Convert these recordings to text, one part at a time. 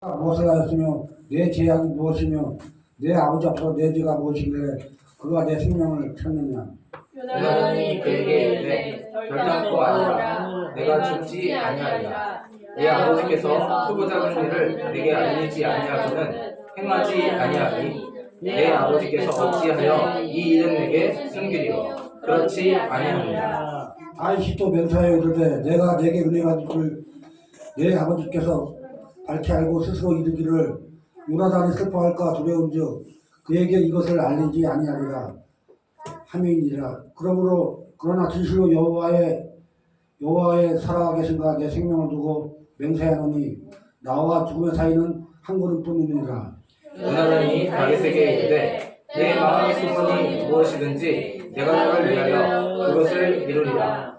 무엇을 하였으며 내 죄악이 무엇이며 내 아버지 앞에서 내 죄가 무엇이길래 그가 내 생명을 찾느냐. 요나단이 그에게 이르되 결단코 아니라 내가 죽지 아니하리라. 내 아버지께서 크고 작은 일을 내게 알리지 아니하고는 행하지 아니하니 내 아버지께서 어찌하여 이 일은 내게 숨기리요. 그렇지 아니하느냐. 다윗이 또 맹세하여 이르되 내가 내게 은혜 받을 줄 내 아버지께서 밝히 알고 스스로 이르기를 요나단이 슬퍼할까 두려운즉 그에게 이것을 알리지 아니하리라 하매이니라. 그러나 진실로 여호와의 살아계신가 내 생명을 두고 맹세하노니 나와 죽음의 사이는 한 걸음뿐이니라. 요나단이 다윗에게 이르되 내 마음의 소원이 무엇이든지 내가 너를 위하여 그것을 이루리라.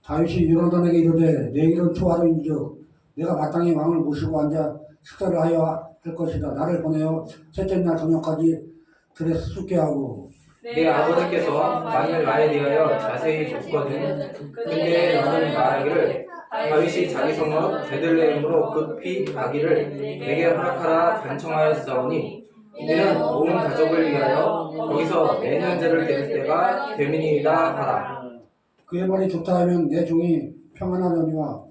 다윗이 요나단에게 이르되 내일은 초하루인즉 내가 마땅히 왕을 모시고 앉아 식사를 하여 할 것이다. 나를 보내어 셋째 날 저녁까지 들에 숙게 하고. 내 아버지께서 만일 나에 대하여 자세히 묻거든 근데 너는 말하기를 다윗이 자기 성읍 베들레헴으로 급히 가기를 내게 허락하라 간청하였사오니 이는 온 가족을 위하여 거기서 내년제를 드릴 때가 되민이다 하라. 그의 말이 좋다 하면 내 종이 평안하려니와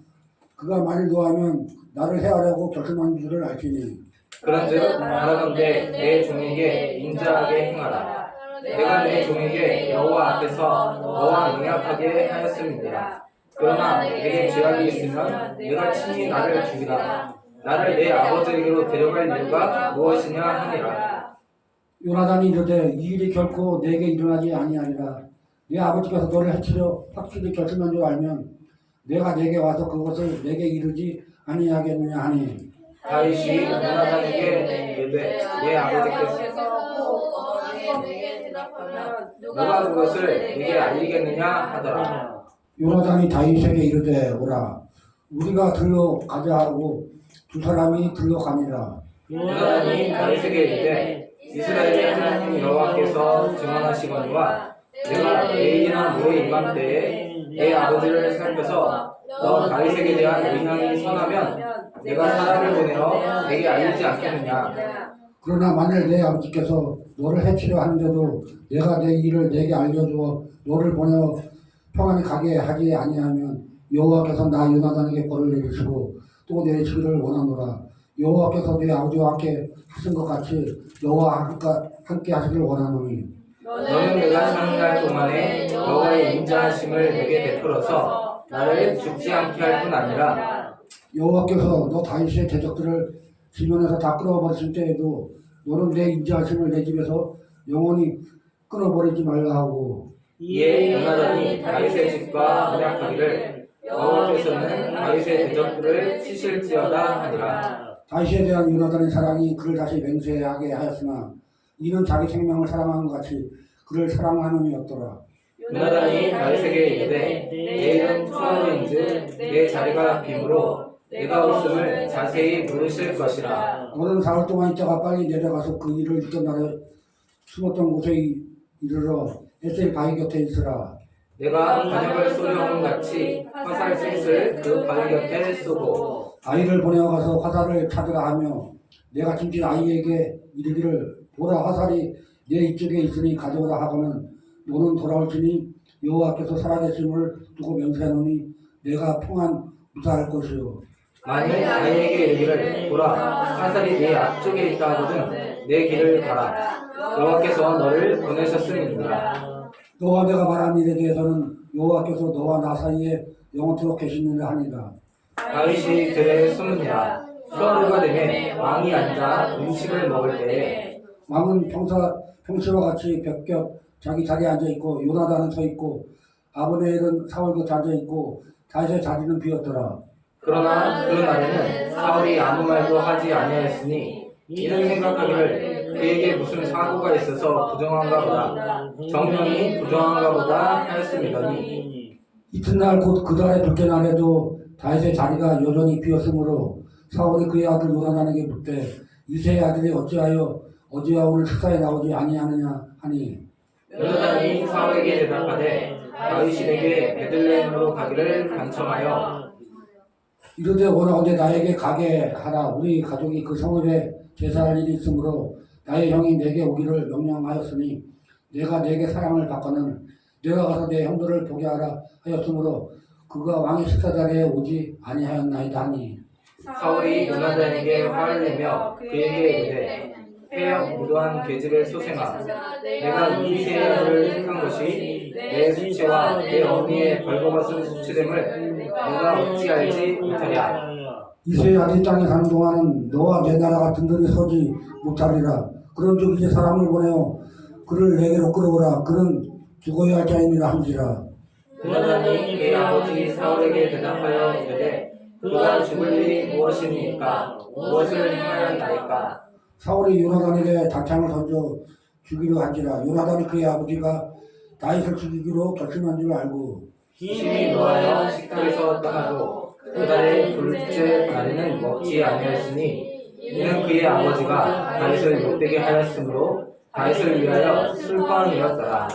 그가 만일 노하면 나를 해하려고 결심한 줄을 알지니. 그런즉 말하건대 내 종에게 인자하게 행하라. 내가 내 종에게 여호와 앞에서 너와 맹약하게 하였음이니라. 그러나 내게 죄악이 있으면 내가 친히 나를 죽이라. 나를 내 아버지에게로 데려갈 이유가 무엇이냐 하니라. 요나단이 이르되 이 일이 결코 내게 일어나지 아니하리라. 네 아버지께서 너를 해치려 확실히 결심한 줄 알면 내가 내게 와서 그것을 내게 이르지 아니하겠느냐 하니. 다윗이 요나단에게 이르되 내 아버지께서 누가 그것을 내게 알리겠느냐 하더라. 요나단이 다윗에게 이르되 오라 우리가 들러 가자 하고 두 사람이 들러 가니라. 요나단이 다윗에게 이르되 이스라엘의 하나님 여호와께서 증언하시거니와 내가 내일이나 모레 이맘때에 내 아버지를 살펴서 너 다윗에게 대한 의향이 선하면 내가 사람을 보내어 내게 알리지 않겠느냐. 그러나 만일 내 아버지께서 너를 해치려 하는데도 내가 내 일을 내게 알려주어 너를 보내어 평안히 가게 하지 아니하면 여호와께서 나 요나단에게 벌을 내리시고 또 내리시기를 원하노라. 여호와께서 내 아버지와 함께 하신 것 같이 너와 함께 하시기를 원하노니. 너는 내가 사는 날 동안에 여호와의 인자하심을 내게 베풀어서 나를 죽지 않게 할 뿐 아니라 여호와께서 너 다윗의 대적들을 지면에서 다 끌어버리실 때에도 너는 내 인자하심을 내 집에서 영원히 끊어버리지 말라 하고. 이에 요나단이 다윗의 집과 언약하기를 여호와께서는 다윗의 대적들을 치실지어다 하니라. 다윗에 대한 요나단의 사랑이 그를 다시 맹세하게 하였으나 이는 자기 생명을 사랑하는 것 같이 그를 사랑하느니였더라. 요나단이 다윗에게 이르되 내일은 초하루인즉 내 자리가 빈으로 내가 웃음을 자세히 물으실 것이라. 너는 사흘 동안 있다가 빨리 내려가서 그 일을 있던 날에 숨었던 곳에 이르러 에셀 바위 곁에 있으라. 내가 반역을 쏘려는 같이 화살 셋을 그 바위 곁에 쏘고 아이를 보내어가서 화살을 찾으라 하며 내가 짐진 아이에게 이르기를 보라 화살이 내 이쪽에 있으니 가져오라 하고는 너는 돌아올지니 여호와께서 살아계심을 두고 맹세하노니 내가 평안 무사할 것이요. 만일 아이에게 이르기를 보라 화살이 내 앞쪽에 있다 하거든 내 길을 가라. 여호와께서 너를 보내셨음이니라. 너와 내가 말한 일에 대해서는 여호와께서 너와 나 사이에 영원토록 계시느라 하니라. 다윗이 들에 숨으니라. 초하루가 되매 왕이 앉아 음식을 먹을 때에 왕은 평시와 같이 벽곁 자기 자리에 앉아있고 요나단은 서있고 아브네엘은 사울 곁에 앉아있고 다윗의 자리는 비었더라. 그러나 그 날에는 사울이 아무 말도 하지 아니하였으니 이는 생각하기를 그에게 무슨 사고가 있어서 부정한가 보다 정령이 부정한가 보다 하였음이더니 이튿날 곧 그 달의 둘째 날에도 다윗의 자리가 여전히 비었으므로 사울이 그의 아들 요나단에게 묻되 이새의 아들이 어찌하여 어제와 오늘 식사에 나오지 아니하느냐 하니. 요나단이 사울에게 대답하되 다윗이 내게 베들레헴으로 가기를 간청하여 이르되 원하건대 나에게 가게 하라. 우리 가족이 그 성읍에 제사할 일이 있으므로 나의 형이 내게 오기를 명령하였으니 내가 내게 사랑을 받거는 내가 가서 내 형들을 보게 하라 하였으므로 그가 왕의 식사자리에 오지 아니하였나이다 하니. 사울이 요나단에게 화를 내며 그에게 이르되 회역 무도한 계집의 소생아 내가 이새의 아들을 택한 것이 내 수치와 내 어미의 벌거벗은 수치됨을 내가 어찌 알지 못하랴. 이세의 아들 땅에 사는 동안은 너와 내 나라가 든든히 서지 못하리라. 그런즉 이제 사람을 보내어 그를 내게로 끌어오라. 그는 죽어야 할 자임이라 한지라. 요나단이 그의 아버지 사울에게 대답하여 이르되 그가 죽을 일이 무엇입니까? 무엇을 행하였나이까? 사울이 요나단에게 단창을 던져 죽이려 한지라. 요나단이 그의 아버지가 다윗을 죽이기로 결심한 줄 알고 심히 노하여 식탁에서 떠나도 그 달의 둘째 날에는 먹지 아니하였으니 이는 그의 아버지가 다윗을 욕되게 하였으므로 다윗을 위하여 슬퍼함이었더라.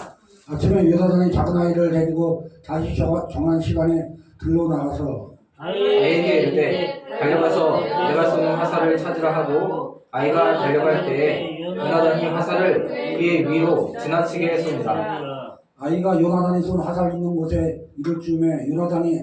아침에 요나단이 작은 아이를 데리고 다시 정한 시간에 들러 나가서 아이에게 이르되 달려가서 내가 쏘는 화살을 찾으라 하고 아이가 달려갈 때에 요나단이 화살을 그의 위로 지나치게 쏩니다. 아이가 요나단이 쏜 화살 있는 곳에 이를 쯤에 요나단이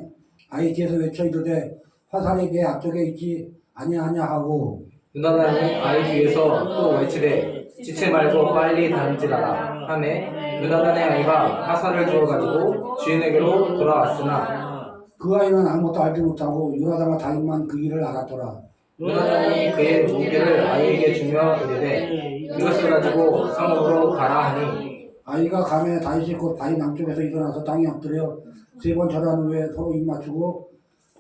아이 뒤에서 외쳐 이르되 화살이 내 앞쪽에 있지 아니하냐 하고 요나단이 아이 뒤에서 또 외치되 지체 말고 빨리 다름질하라 하매 요나단의 아이가 화살을 주어가지고 주인에게로 돌아왔으나 그 아이는 아무것도 알지 못하고 요나단과 다윗만 그 일을 알았더라. 요나단이 그의 무기를 아이에게 주며 이르되 이것을 가지고 성읍으로 가라 하니 아이가 감에 다윗이 곧 바위 남쪽에서 일어나서 땅에 엎드려 세 번 절한 후에 서로 입 맞추고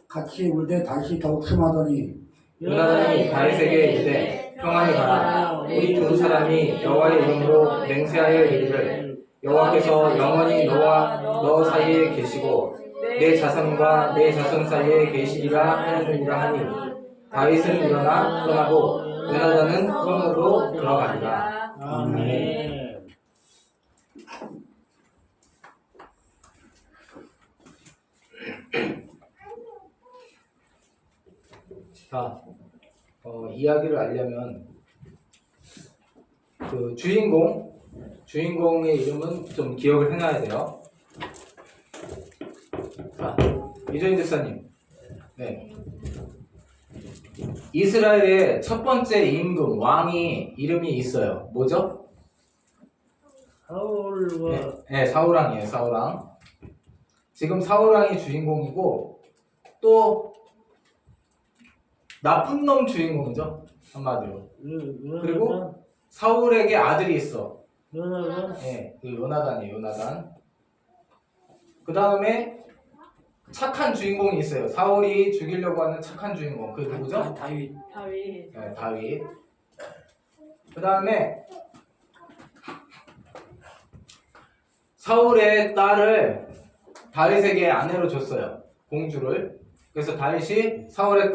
같이 울되 다시 더욱 심하더니 요나단이 다윗에게 이르되 평안히 가라. 우리 두 사람이 여호와의 이름으로 맹세하여 이르기를 여호와께서 영원히 너와 너 사이에 계시고 내 자손과 내 자손 사이에 계시리라 하였느니라 하니 다윗은 일어나 떠나고 요나단은 성으로 들어가니라. 아멘. 자, 이야기를 알려면 그 주인공의 이름은 좀 기억을 해놔야 돼요. 자, 이조인 집사님, 네, 이스라엘의 첫 번째 임금 왕이 이름이 있어요. 뭐죠? 사울과 네, 사울왕이에요. 사울왕. 지금 사울왕이 주인공이고 또 나쁜 놈 주인공이죠. 한마디로. 그리고 사울에게 아들이 있어. 요나단 네, 그 요나단이에요. 요나단. 그 다음에 착한 주인공이 있어요. 사울이 죽이려고 하는 착한 주인공. 그 누구죠? 다윗. 네, 다윗. 그 다음에 사울의 딸을 다윗에게 아내로 줬어요. 공주를. 그래서 다윗이 사울의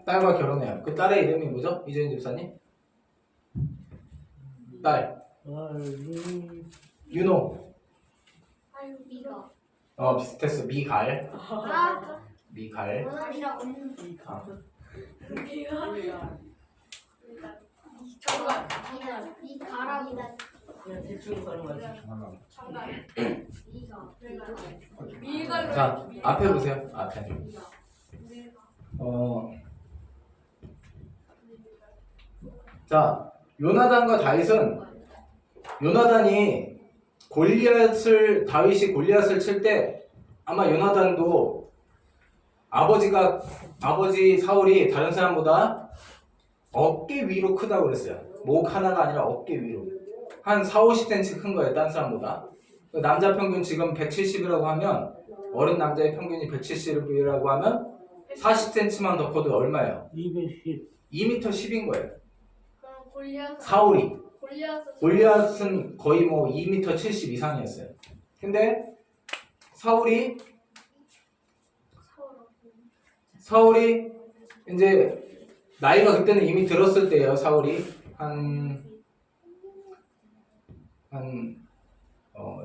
딸과 결혼해요. 그 딸의 이름이 뭐죠? 이재인 집사님? 딸. 윤호. 비슷했어. 미갈. 미갈. 자, 앞에 보세요. 앞에. 자, 요나단과 다윗은 요나단이 다윗이 골리앗을 칠 때 아마 요나단도 아버지 사울이 다른 사람보다 어깨 위로 크다고 그랬어요. 목 하나가 아니라 어깨 위로. 한 4-50cm 큰 거예요. 딴 사람보다. 남자 평균 지금 170이라고 하면 어린 남자의 평균이 170이라고 하면 40cm만 더 커도 얼마예요? 210 2m 10인 거예요. 골리앗 사울이. 골리앗은 골리앗은 거의 뭐 2m 70 이상이었어요. 근데 사울이 이제 나이가 그때는 이미 들었을 때예요. 사울이 한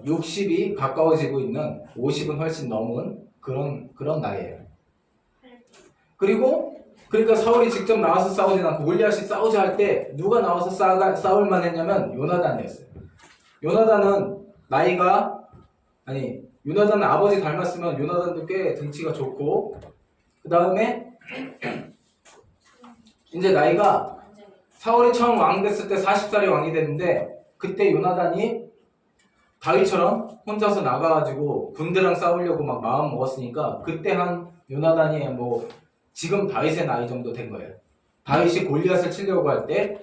60이 가까워지고 있는 50은 훨씬 넘은 그런 나이예요. 그리고 그러니까 사울이 직접 나와서 싸우진 않고 골리앗이 싸우자 할 때 누가 나와서 싸울 만했냐면 요나단이었어요. 요나단은 요나단은 아버지 닮았으면 요나단도 꽤 등치가 좋고 그 다음에 이제 나이가 사울이 처음 왕 됐을 때 40살이 왕이 됐는데 그때 요나단이 다윗처럼 혼자서 나가가지고 군대랑 싸우려고 막 마음 먹었으니까 그때 한 요나단이 뭐 지금 다윗의 나이 정도 된 거예요. 다윗이 골리앗을 치려고 할 때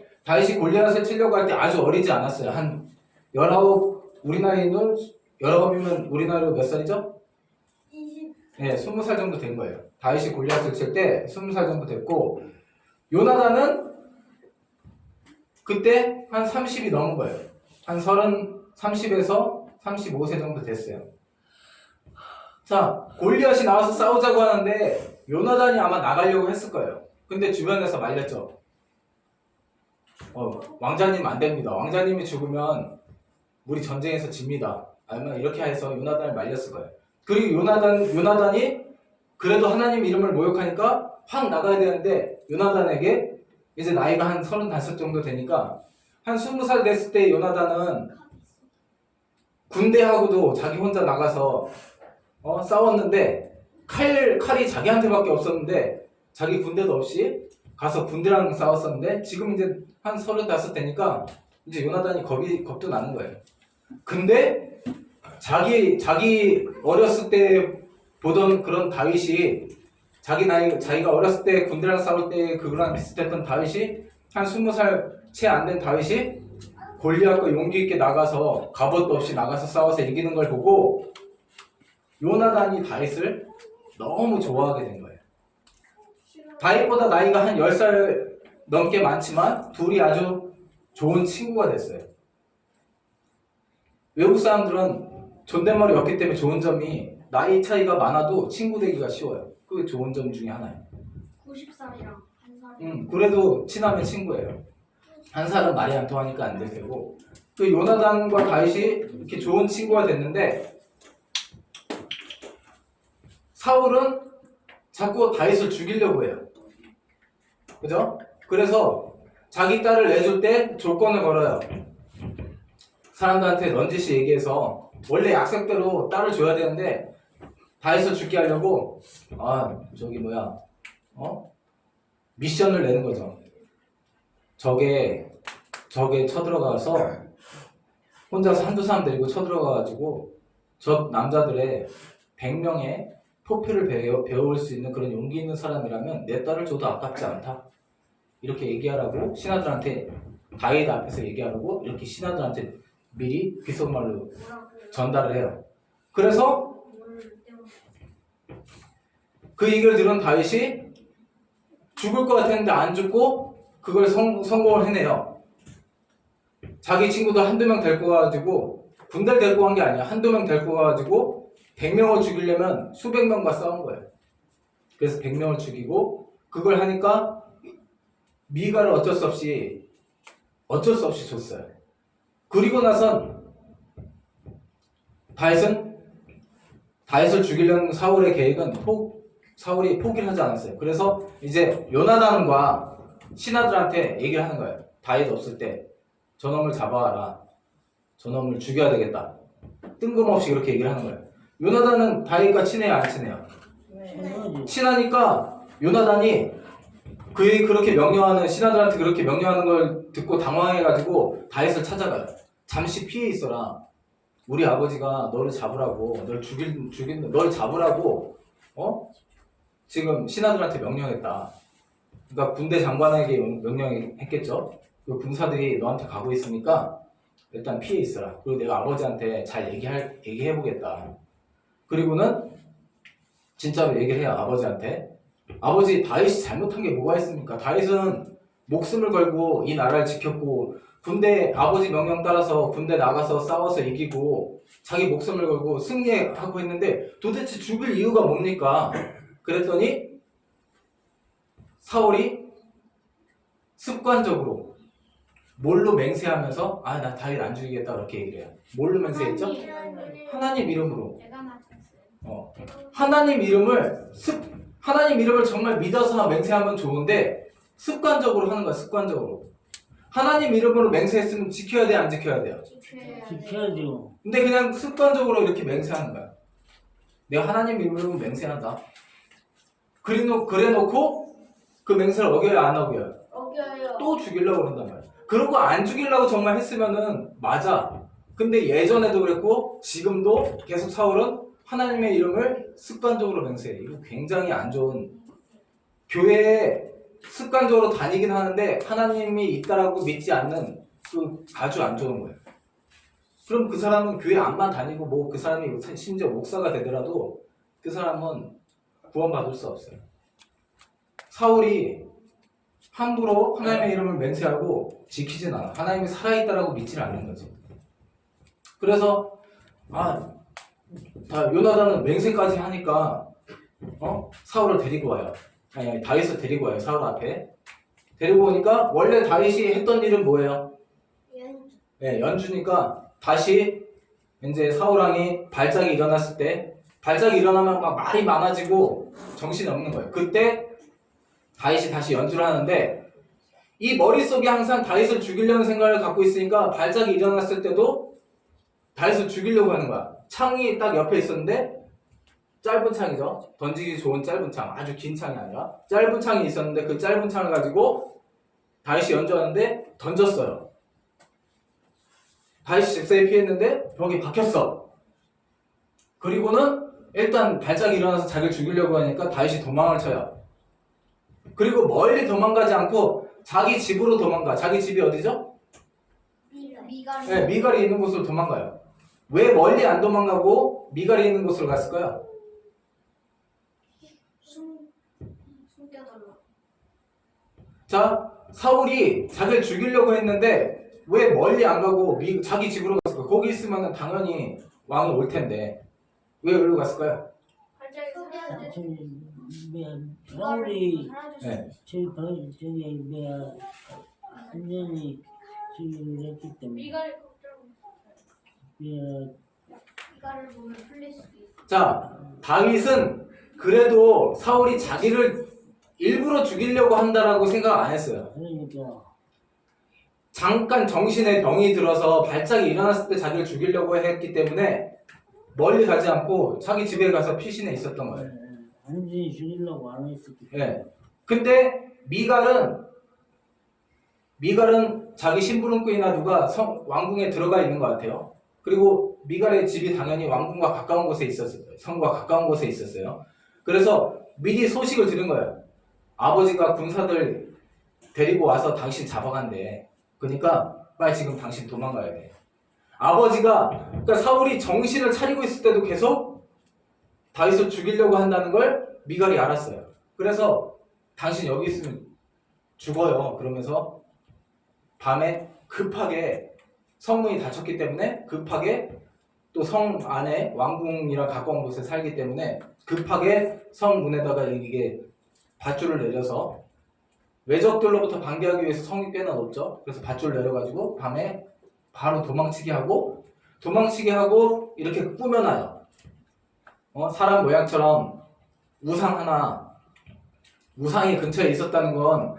아주 어리지 않았어요. 한 19, 우리 나이는 19이면 우리 나이로 몇 살이죠? 20. 네, 20살 정도 된 거예요. 다윗이 골리앗을 칠 때 20살 정도 됐고 요나단은 그때 한 30이 넘은 거예요. 한 30에서 35세 정도 됐어요. 자, 골리앗이 나와서 싸우자고 하는데 요나단이 아마 나가려고 했을 거예요. 근데 주변에서 말렸죠. 왕자님 안 됩니다. 왕자님이 죽으면 우리 전쟁에서 집니다. 아니면 이렇게 해서 요나단을 말렸을 거예요. 그리고 요나단이 그래도 하나님 이름을 모욕하니까 확 나가야 되는데 요나단에게 이제 나이가 한 35 정도 되니까 한 20살 됐을 때 요나단은 군대하고도 자기 혼자 나가서 싸웠는데 칼이 자기한테밖에 없었는데 자기 군대도 없이 가서 군대랑 싸웠었는데 지금 이제 한 35 되니까 이제 요나단이 겁도 나는 거예요. 근데 자기 어렸을 때 보던 그런 다윗이 자기가 어렸을 때 군대랑 싸울 때 그거랑 비슷했던 다윗이 한 20살 채 안 된 다윗이 골리앗과 용기 있게 나가서 갑옷도 없이 나가서 싸워서 이기는 걸 보고 요나단이 다윗을 너무 좋아하게 된 거예요. 다윗보다 나이가 한 10살 넘게 많지만 둘이 아주 좋은 친구가 됐어요. 외국 사람들은 존댓말이 없기 때문에 좋은 점이 나이 차이가 많아도 친구 되기가 쉬워요. 그게 좋은 점 중에 하나예요. 90살이랑 한 살. 그래도 친하면 친구예요. 한 살은 말이 안 통하니까 안 될 테고. 그 요나단과 다윗이 이렇게 좋은 친구가 됐는데 사울은 자꾸 다윗을 죽이려고 해요. 그죠? 그래서 자기 딸을 내줄 때 조건을 걸어요. 사람들한테 넌지시 얘기해서 원래 약속대로 딸을 줘야 되는데 다윗을 죽게 하려고 미션을 내는 거죠. 적에 쳐들어가서 혼자서 한두 사람 데리고 쳐들어가가지고 저 남자들의 100명의 포표를 배울 수 있는 그런 용기 있는 사람이라면 내 딸을 줘도 아깝지 않다. 이렇게 얘기하라고 신하들한테 다윗 앞에서 얘기하라고 이렇게 신하들한테 미리 귓속말로 전달을 해요. 그래서 그 얘기를 들은 다윗이 죽을 것 같았는데 안 죽고 그걸 성공을 해내요. 자기 친구들 한두 명 데리고 가가지고 군대를 데리고 간 게 아니야. 한두 명 데리고 가가지고 100명을 죽이려면 수백 명과 싸운 거예요. 그래서 100명을 죽이고 그걸 하니까 미가를 어쩔 수 없이 줬어요. 그리고 나선 다윗을 죽이려는 사울의 계획은 사울이 포기를 하지 않았어요. 그래서 이제 요나단과 신하들한테 얘기를 하는 거예요. 다윗 없을 때 저놈을 잡아와라. 저놈을 죽여야 되겠다. 뜬금없이 그렇게 얘기를 하는 거예요. 요나단은 다윗과 친해요, 안 친해요? 친하니까 요나단이 그렇게 명령하는 신하들한테 그렇게 명령하는 걸 듣고 당황해가지고 다윗을 찾아가요. 잠시 피해 있어라. 우리 아버지가 너를 잡으라고, 널 잡으라고, 지금 신하들한테 명령했다. 그러니까 군대 장관에게 명령했겠죠. 그 군사들이 너한테 가고 있으니까 일단 피해 있어라. 그리고 내가 아버지한테 잘 얘기해보겠다. 그리고는 진짜로 얘기를 해요. 아버지한테. 아버지, 다윗이 잘못한 게 뭐가 있습니까? 다윗은 목숨을 걸고 이 나라를 지켰고 아버지 명령 따라서 군대 나가서 싸워서 이기고 자기 목숨을 걸고 승리하고 했는데 도대체 죽일 이유가 뭡니까? 그랬더니 사울이 습관적으로 뭘로 맹세하면서 나 다윗 안 죽이겠다 그렇게 얘기를 해요. 뭘로 맹세했죠? 하나님 이름으로. 하나님 이름을 하나님 이름을 정말 믿어서 맹세하면 좋은데 습관적으로 하는 거야. 습관적으로. 하나님 이름으로 맹세했으면 지켜야 돼, 안 지켜야 돼요? 지켜야죠. 근데 그냥 습관적으로 이렇게 맹세하는 거야. 내가 하나님 이름으로 맹세한다. 그래놓고 그 맹세를 어겨요, 안 어겨요? 어겨요. 또 죽이려고 그런단 말이야. 그러고 안 죽이려고 정말 했으면은 맞아. 근데 예전에도 그랬고 지금도 계속 사울은 하나님의 이름을 습관적으로 맹세해. 이거 굉장히 안 좋은, 교회에 습관적으로 다니긴 하는데 하나님이 있다라고 믿지 않는 그 아주 안 좋은 거예요. 그럼 그 사람은 교회 안만 다니고 뭐 그 사람이 심지어 목사가 되더라도 그 사람은 구원받을 수 없어요. 사울이 함부로 하나님의 이름을 맹세하고 지키진 않아. 하나님이 살아있다라고 믿지는 않는 거지. 그래서 요나단은 맹세까지 하니까 사울을 데리고 와요. 아니 다윗을 데리고 와요. 사울 앞에 데리고 오니까 원래 다윗이 했던 일은 뭐예요? 네, 연주니까 다시 이제 사울왕이 발작이 일어났을 때 발작이 일어나면 막 말이 많아지고 정신이 없는 거예요. 그때 다윗이 다시 연주를 하는데 이 머릿속에 항상 다윗을 죽이려는 생각을 갖고 있으니까 발작이 일어났을 때도 다윗을 죽이려고 하는 거야. 창이 딱 옆에 있었는데 짧은 창이죠. 던지기 좋은 짧은 창. 아주 긴 창이 아니라 짧은 창이 있었는데 그 짧은 창을 가지고 다윗이 연주하는데 던졌어요. 다윗이 잽싸게 피했는데 벽이 박혔어. 그리고는 일단 발작이 일어나서 자기를 죽이려고 하니까 다윗이 도망을 쳐요. 그리고 멀리 도망가지 않고 자기 집으로 도망가. 자기 집이 어디죠? 미갈. 네, 미갈이 있는 곳으로 도망가요. 왜 멀리 안 도망가고 미갈이 있는 곳으로 갔을까요? 숨겨달라. 자, 사울이 자기를 죽이려고 했는데 왜 멀리 안 가고 자기 집으로 갔을까? 거기 있으면 당연히 왕이 올 텐데 왜 여기로 갔을까요? 발작이 사라질 사울이 네. 저기 뭐야 완전히 지금 했기 때문에 미갈이 걱정. 예, 미갈을 보면 풀릴 수도 있어. 자, 다윗은 그래도 사울이 자기를 일부러 죽이려고 한다라고 생각 안 했어요. 그러니까 잠깐 정신에 병이 들어서 발작이 일어났을 때 자기를 죽이려고 했기 때문에 멀리 가지 않고 자기 집에 가서 피신해 있었던 거예요. 완전히 죽이려고 안 했었기 때문에 예. 근데 미갈은 자기 심부름꾼이나 누가 왕궁에 들어가 있는 것 같아요. 그리고 미갈의 집이 당연히 왕궁과 가까운 곳에 있었어요. 성과 가까운 곳에 있었어요. 그래서 미리 소식을 들은 거예요. 아버지가 군사들 데리고 와서 당신 잡아간대. 그러니까 빨리 지금 당신 도망가야 돼. 그러니까 사울이 정신을 차리고 있을 때도 계속 다윗을 죽이려고 한다는 걸 미갈이 알았어요. 그래서 당신 여기 있으면 죽어요. 그러면서 밤에 급하게 성문이 닫혔기 때문에 급하게 또 성 안에 왕궁이랑 가까운 곳에 살기 때문에 급하게 성 문에다가 이게 밧줄을 내려서 외적들로부터 방기하기 위해서 성이 꽤나 높죠. 그래서 밧줄 내려가지고 밤에 바로 도망치게 하고 이렇게 꾸며놔요. 사람 모양처럼 우상이 근처에 있었다는 건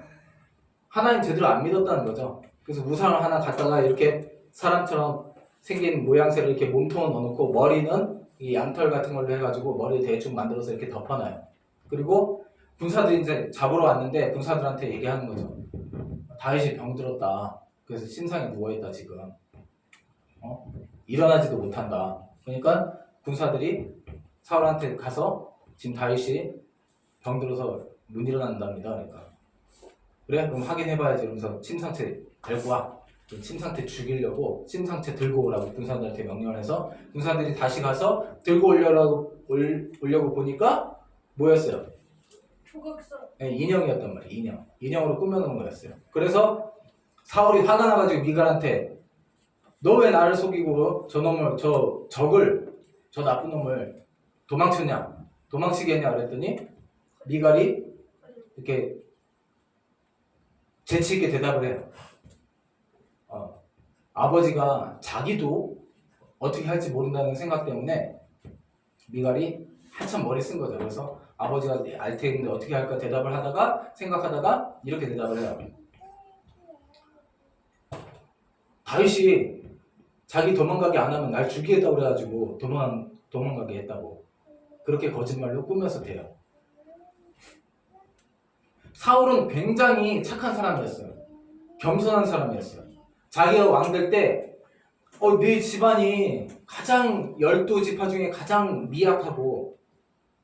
하나님 제대로 안 믿었다는 거죠. 그래서 우상을 하나 갖다가 이렇게 사람처럼 생긴 모양새를 이렇게 몸통을 넣어놓고 머리는 이 양털 같은 걸로 해가지고 머리 대충 만들어서 이렇게 덮어놔요. 그리고 군사들이 이제 잡으러 왔는데 군사들한테 얘기하는 거죠. 다윗이 병들었다. 그래서 침상에 누워있다 지금. 일어나지도 못한다. 그러니까 군사들이 사울한테 가서 지금 다윗이 병들어서 못 일어난답니다. 그러니까 그래? 그럼 확인해봐야지. 그러면서 침상채 들고 와. 침상채 죽이려고 침상채 들고 오라고 군사들한테 명령을 해서 군사들이 다시 가서 들고 오려고 보니까 뭐였어요? 조각상. 네, 인형이었단 말이에요. 인형으로 꾸며놓은 거였어요. 그래서 사울이 화가 나가지고 미갈한테 너 왜 나를 속이고 저 나쁜 놈을 도망치게 했냐 그랬더니 미갈이 이렇게 재치 있게 대답을 해요. 아버지가 자기도 어떻게 할지 모른다는 생각 때문에 미갈이 한참 머리 쓴 거죠. 그래서 아버지가 알 텐데 어떻게 할까 대답을 하다가 생각하다가 이렇게 대답을 해요. 다윗이 자기 도망가게 안 하면 날 죽이겠다고 그래가지고 도망가게 했다고 그렇게 거짓말로 꾸며서 돼요. 사울은 굉장히 착한 사람이었어요. 겸손한 사람이었어요. 자기가 왕 될 때 네 집안이 가장 12지파 중에 가장 미약하고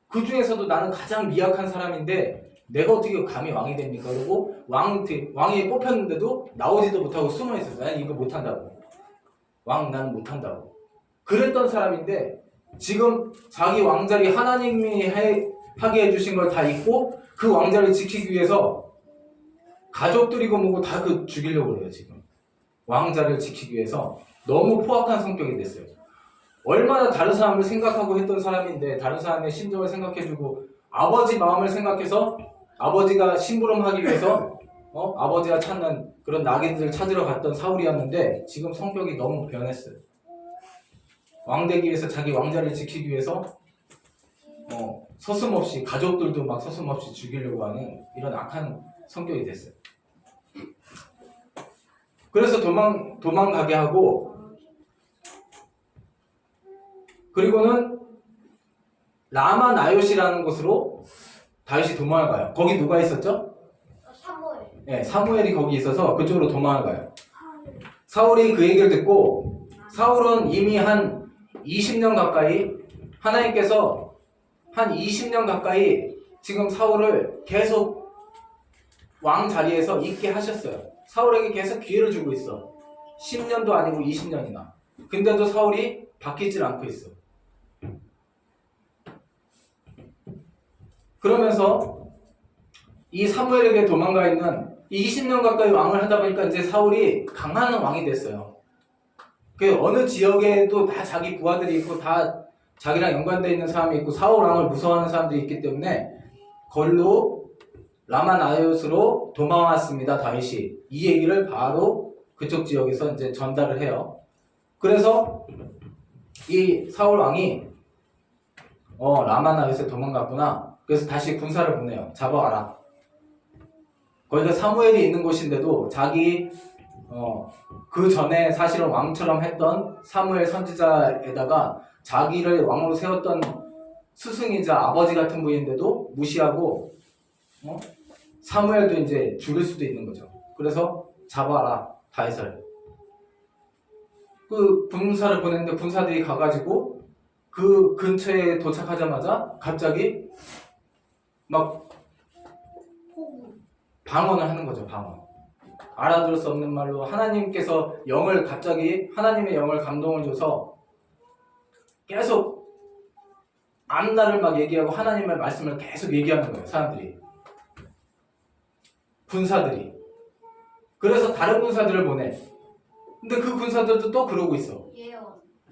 그 중에서도 나는 가장 미약한 사람인데 내가 어떻게 감히 왕이 됩니까? 그러고 왕이 뽑혔는데도 나오지도 못하고 숨어 있었어요. 난 이거 못한다고. 나는 못한다고. 그랬던 사람인데 지금 자기 왕자리 하나님이 하게 해주신 걸 다 잊고 그 왕자를 지키기 위해서 가족들이고 뭐고 다 죽이려고 그래요. 지금 왕자를 지키기 위해서 너무 포악한 성격이 됐어요. 얼마나 다른 사람을 생각하고 했던 사람인데 다른 사람의 심정을 생각해주고 아버지 마음을 생각해서 아버지가 심부름하기 위해서 아버지가 찾는 그런 낙인들을 찾으러 갔던 사울이었는데 지금 성격이 너무 변했어요. 왕 되기 위해서 자기 왕자를 지키기 위해서 서슴없이 가족들도 막 서슴없이 죽이려고 하는 이런 악한 성격이 됐어요. 그래서 도망가게 하고 그리고는 라마 나요시라는 곳으로 다윗이 도망을 가요. 거기 누가 있었죠? 사무엘. 네, 사무엘이 거기 있어서 그쪽으로 도망을 가요. 사울이 그 얘기를 듣고 사울은 이미 한 20년 가까이 하나님께서 한 20년 가까이 지금 사울을 계속 왕 자리에서 있게 하셨어요. 사울에게 계속 기회를 주고 있어. 10년도 아니고 20년이나. 근데도 사울이 바뀌질 않고 있어. 그러면서 이 사무엘에게 도망가 있는 20년 가까이 왕을 하다 보니까 이제 사울이 강한 왕이 됐어요. 그 어느 지역에도 다 자기 부하들이 있고 다 자기랑 연관되어 있는 사람이 있고 사울 왕을 무서워하는 사람들이 있기 때문에 거기로 라마나요스로 도망왔습니다. 다윗이 이 얘기를 바로 그쪽 지역에서 이제 전달을 해요. 그래서 이 사울 왕이 라마나요스에 도망갔구나. 그래서 다시 군사를 보내요. 잡아와라. 거기가 사무엘이 있는 곳인데도 자기 그 전에 사실은 왕처럼 했던 사무엘 선지자에다가 자기를 왕으로 세웠던 스승이자 아버지 같은 분인데도 무시하고 사무엘도 이제 죽일 수도 있는 거죠. 그래서 잡아라 다윗을. 그 군사를 보냈는데 군사들이 가가지고 그 근처에 도착하자마자 갑자기 막 방언을 하는 거죠. 방언. 알아들을 수 없는 말로 하나님께서 갑자기 하나님의 영을 감동을 줘서 계속 앞날을 막 얘기하고 하나님의 말씀을 계속 얘기하는 거예요. 사람들이. 군사들이. 그래서 다른 군사들을 보내. 근데 그 군사들도 또 그러고 있어. 예언.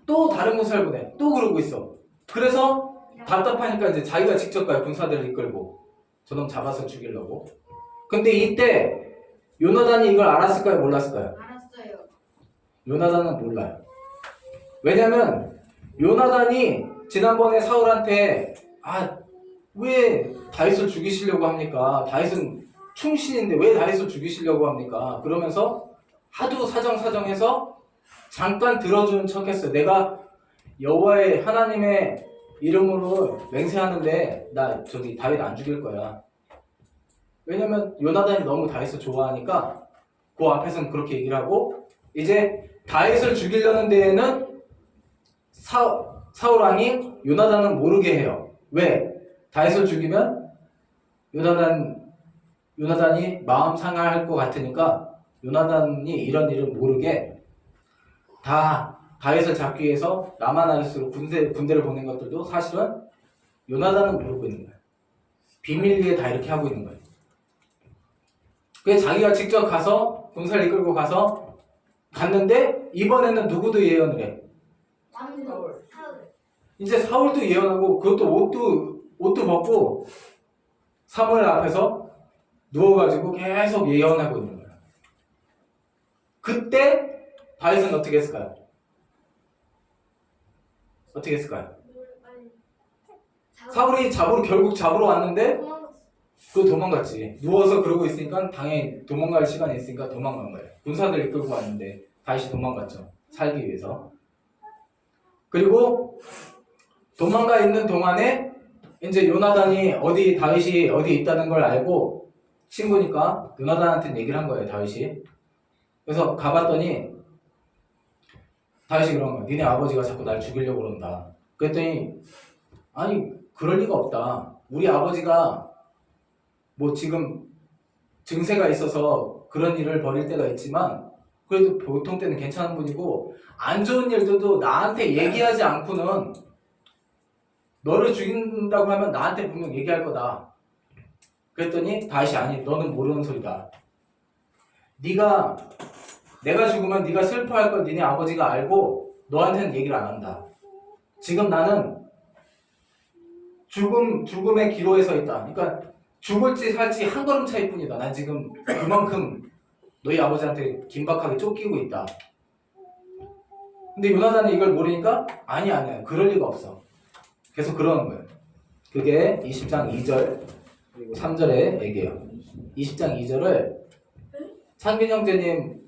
또 다른 군사를 보내. 또 그러고 있어. 그래서 답답하니까 이제 자기가 직접 가요. 군사들을 이끌고. 저놈 잡아서 죽이려고. 근데 이때 요나단이 이걸 알았을까요? 몰랐을까요? 알았어요. 요나단은 몰라요. 왜냐면 요나단이 지난번에 사울한테 왜 다윗을 죽이시려고 합니까? 다윗은 충신인데 왜 다윗을 죽이시려고 합니까? 그러면서 하도 사정해서 잠깐 들어주는 척했어요. 내가 여호와의 하나님의 이름으로 맹세하는데 나 다윗 안 죽일 거야. 왜냐면 요나단이 너무 다윗을 좋아하니까 그 앞에서는 그렇게 얘기를 하고 이제 다윗을 죽이려는 데에는 사울 왕이 요나단은 모르게 해요. 왜? 다윗을 죽이면 요나단이 마음 상할 것 같으니까 요나단이 이런 일을 모르게 다 다윗을 잡기 위해서 라마나요스로 군대를 보낸 것들도 사실은 요나단은 모르고 있는 거예요. 비밀리에 다 이렇게 하고 있는 거예요. 그래서 자기가 직접 가서 군사를 이끌고 가서 갔는데 이번에는 누구도 예언을 해. 사울. 이제 사울도 예언하고 그것도 옷도 벗고 사무엘 앞에서 누워가지고 계속 예언하고 있는 거예요. 그때 다윗은 어떻게 했을까요? 사울이 결국 잡으러 왔는데 도망갔어. 그 도망갔지. 누워서 그러고 있으니까 당연히 도망갈 시간이 있으니까 도망간 거예요. 군사들 이끌고 왔는데 다시 도망갔죠. 살기 위해서. 그리고 도망가 있는 동안에 이제 다윗이 어디 있다는 걸 알고 친구니까 요나단한테 얘기를 한 거예요. 다윗이. 그래서 가봤더니 다윗이 그런 거야. 니네 아버지가 자꾸 날 죽이려고 그런다. 그랬더니 아니 그럴 리가 없다. 우리 아버지가 뭐 지금 증세가 있어서 그런 일을 벌일 때가 있지만 그래도 보통 때는 괜찮은 분이고 안 좋은 일들도 나한테 얘기하지 않고는 너를 죽인다고 하면 나한테 분명 얘기할 거다. 그랬더니 다시 아니 너는 모르는 소리다. 내가 죽으면 네가 슬퍼할 걸 니네 아버지가 알고 너한테는 얘기를 안 한다. 지금 나는 죽음의 기로에 서 있다. 그러니까 죽을지 살지 한 걸음 차이 뿐이다. 난 지금 그만큼 너희 아버지한테 긴박하게 쫓기고 있다. 근데 요나단이 이걸 모르니까 아니야 그럴 리가 없어. 계속 그러는 거예요. 그게 20장 2절 그리고 3절의 얘기예요. 20장 2절을 창빈 형제님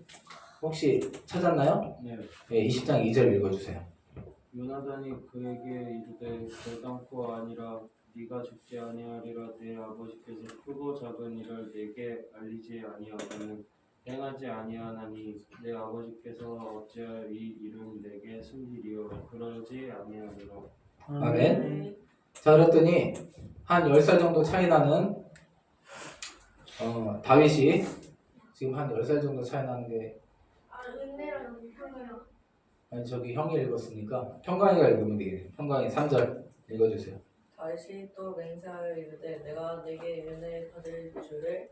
혹시 찾았나요? 네. 네, 20장 2절 읽어주세요. 요나단이 그에게 이르되 결단코 아니라 네가 죽지 아니하리라. 내 아버지께서 크고 작은 일을 내게 알리지 아니하고는 행하지 아니하나니 내 아버지께서 어찌할 이 일은 내게 숨기리요 그러지 아니하리라. 아멘. 자 그랬더니 한 10살 정도 차이 나는 다윗이 지금 한 10살 정도 차이 나는데 은혜랑 형이랑. 아니 저기 형이 읽었으니까 평강이가 읽으면 되겠네요. 평강이 3절 읽어주세요. 다시 또 맹세하여 이르되 내가 내게 은혜 받을 줄을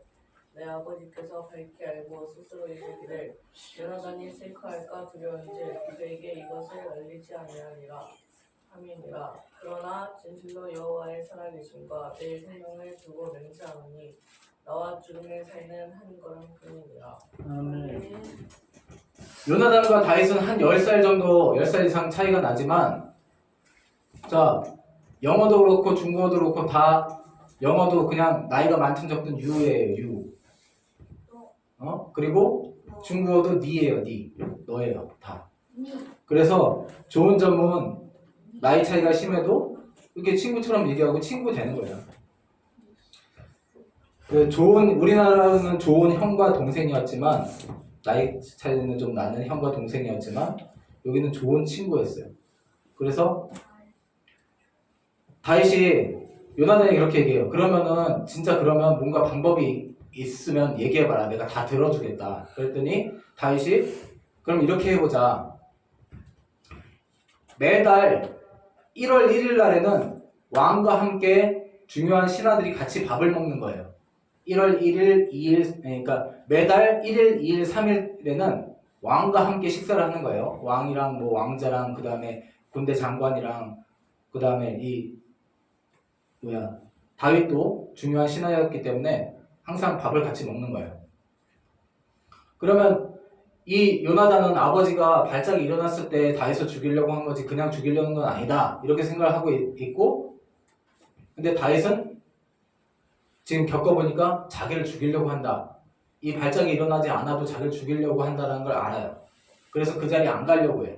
내 아버지께서 밝히 알고 스스로 이르기를 요나단이 슬퍼할까 두려운지 그에게 이것을 알리지 아니하니라 함이니라. 그러나 진실로 여호와의 살아계심과 내 생명을 두고 맹세하노니 나와 죽음의 사이는 한 걸음뿐이니라. 아멘. 요나단과 다윗은 한 10살 정도 10살 이상 차이가 나지만 자 영어도 그렇고 중국어도 그렇고 다 영어도 그냥 나이가 많든 적든 유예요. 유. 그리고 중국어도 니예요. 니. 너예요. 다. 그래서 좋은 점은 나이 차이가 심해도 이렇게 친구처럼 얘기하고 친구 되는 거예요. 우리나라는 좋은 형과 동생이었지만 나이 차이는 좀 나는 형과 동생이었지만 여기는 좋은 친구였어요. 그래서 다윗이 요나단이 그렇게 얘기해요. 그러면 뭔가 방법이 있으면 얘기해봐라. 내가 다 들어주겠다. 그랬더니 다윗이 그럼 이렇게 해보자. 매달 1월 1일 날에는 왕과 함께 중요한 신하들이 같이 밥을 먹는 거예요. 1월 1일, 2일, 그러니까 매달 1일, 2일, 3일에는 왕과 함께 식사를 하는 거예요. 왕이랑 뭐 왕자랑 그 다음에 군대 장관이랑 그 다음에 다윗도 중요한 신하였기 때문에 항상 밥을 같이 먹는 거예요. 그러면 이 요나단은 아버지가 발작이 일어났을 때 다윗을 죽이려고 한 거지 그냥 죽이려는 건 아니다 이렇게 생각을 하고 있고 근데 다윗은 지금 겪어보니까 자기를 죽이려고 한다. 이 발작이 일어나지 않아도 자기를 죽이려고 한다는 걸 알아요. 그래서 그 자리에 안 가려고 해요.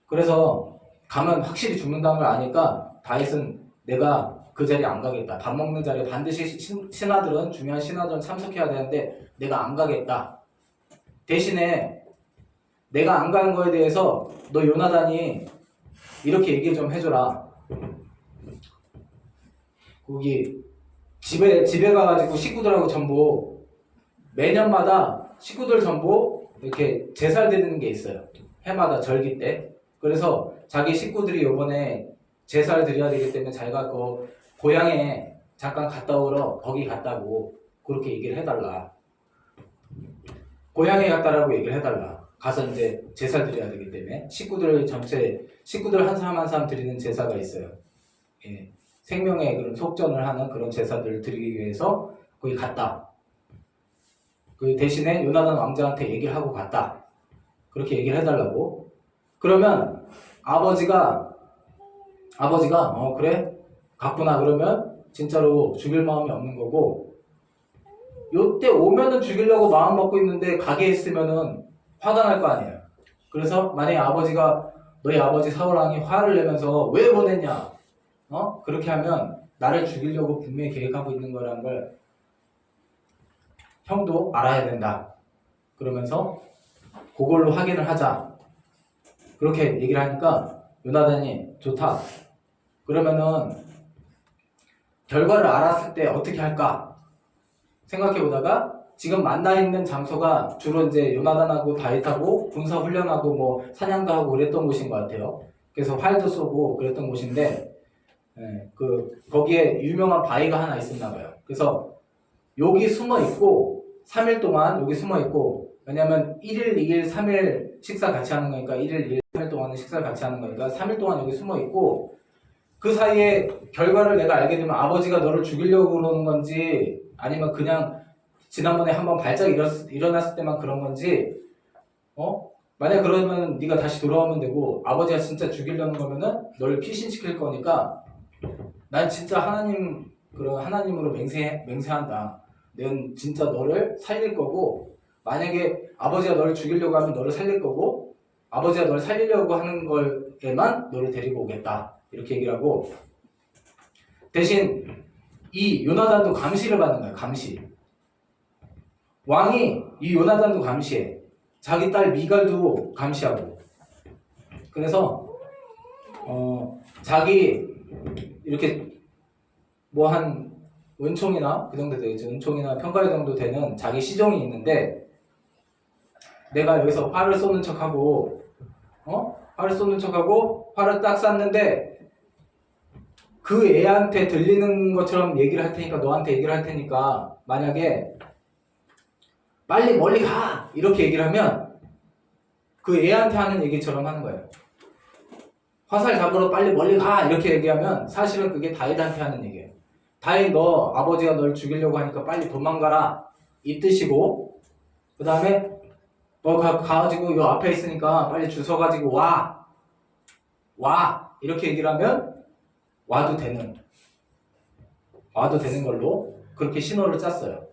그래서 가면 확실히 죽는다는 걸 아니까 다윗은 내가 그 자리에 안 가겠다. 밥 먹는 자리에 반드시 중요한 신하들은 참석해야 되는데 내가 안 가겠다. 대신에 내가 안 가는 거에 대해서 너 요나단이 이렇게 얘기 좀 해줘라. 거기 집에 가가지고 식구들하고 전부 매년마다 식구들 전부 이렇게 제사를 드리는 게 있어요. 해마다 절기 때. 그래서 자기 식구들이 요번에 제사를 드려야 되기 때문에 자기가 그 고향에 잠깐 갔다 오러 거기 갔다고 그렇게 얘기를 해달라. 고향에 갔다라고 얘기를 해달라. 가서 이제 제사를 드려야 되기 때문에 식구들 한 사람 한 사람 드리는 제사가 있어요. 예. 생명의 그런 속전을 하는 그런 제사들을 드리기 위해서 거기 갔다. 그 대신에 요나단 왕자한테 얘기를 하고 갔다. 그렇게 얘기를 해달라고. 그러면 아버지가 아버지가 그래? 갔구나 그러면 진짜로 죽일 마음이 없는 거고, 요때 오면은 죽이려고 마음 먹고 있는데 가게 있으면은 화가 날 거 아니에요. 그래서 만약에 아버지가 너희 아버지 사울왕이 화를 내면서 왜 보냈냐? 그렇게 하면 나를 죽이려고 분명히 계획하고 있는 거라는 걸 형도 알아야 된다. 그러면서 그걸로 확인을 하자. 그렇게 얘기를 하니까 요나단이 좋다. 그러면은 결과를 알았을 때 어떻게 할까? 생각해 보다가 지금 만나 있는 장소가 주로 이제 요나단하고 다윗하고 군사 훈련하고 뭐 사냥도 하고 그랬던 곳인 것 같아요. 그래서 활도 쏘고 그랬던 곳인데, 거기에 유명한 바위가 하나 있었나 봐요. 그래서 여기 숨어 있고 3일 동안 여기 숨어 있고, 왜냐면 1일, 2일, 3일 식사 같이 하는 거니까 1일, 2일, 3일 동안은 식사를 같이 하는 거니까 3일 동안 여기 숨어 있고, 그 사이에 결과를 내가 알게 되면 아버지가 너를 죽이려고 그러는 건지 아니면 그냥 지난번에 한번 발작 일어났을 때만 그런 건지, 만약 그러면 네가 다시 돌아오면 되고, 아버지가 진짜 죽이려는 거면은 너를 피신시킬 거니까 난 진짜 하나님으로 맹세한다. 넌 진짜 너를 살릴 거고, 만약에 아버지가 너를 죽이려고 하면 너를 살릴 거고, 아버지가 너를 살리려고 하는 거에만 너를 데리고 오겠다. 이렇게 얘기를 하고, 대신 이 요나단도 감시를 받는 거야. 감시. 왕이 이 요나단도 감시해. 자기 딸 미갈도 감시하고. 그래서 자기 이렇게 뭐 한 은총이나 그 정도 되겠죠. 은총이나 평가리 정도 되는 자기 시종이 있는데, 내가 여기서 활을 쏘는 척하고 활을 딱 쐈는데 그 애한테 들리는 것처럼 얘기를 할 테니까, 너한테 얘기를 할 테니까, 만약에 빨리 멀리 가! 이렇게 얘기를 하면 그 애한테 하는 얘기처럼 하는 거예요. 화살 잡으러 빨리 멀리 가! 이렇게 얘기하면 사실은 그게 다윗한테 하는 얘기예요. 다윗, 너 아버지가 널 죽이려고 하니까 빨리 도망가라, 이 뜻이고, 그 다음에 너 가가지고 요 앞에 있으니까 빨리 주워가지고 와 이렇게 얘기를 하면 와도 되는 걸로 그렇게 신호를 짰어요.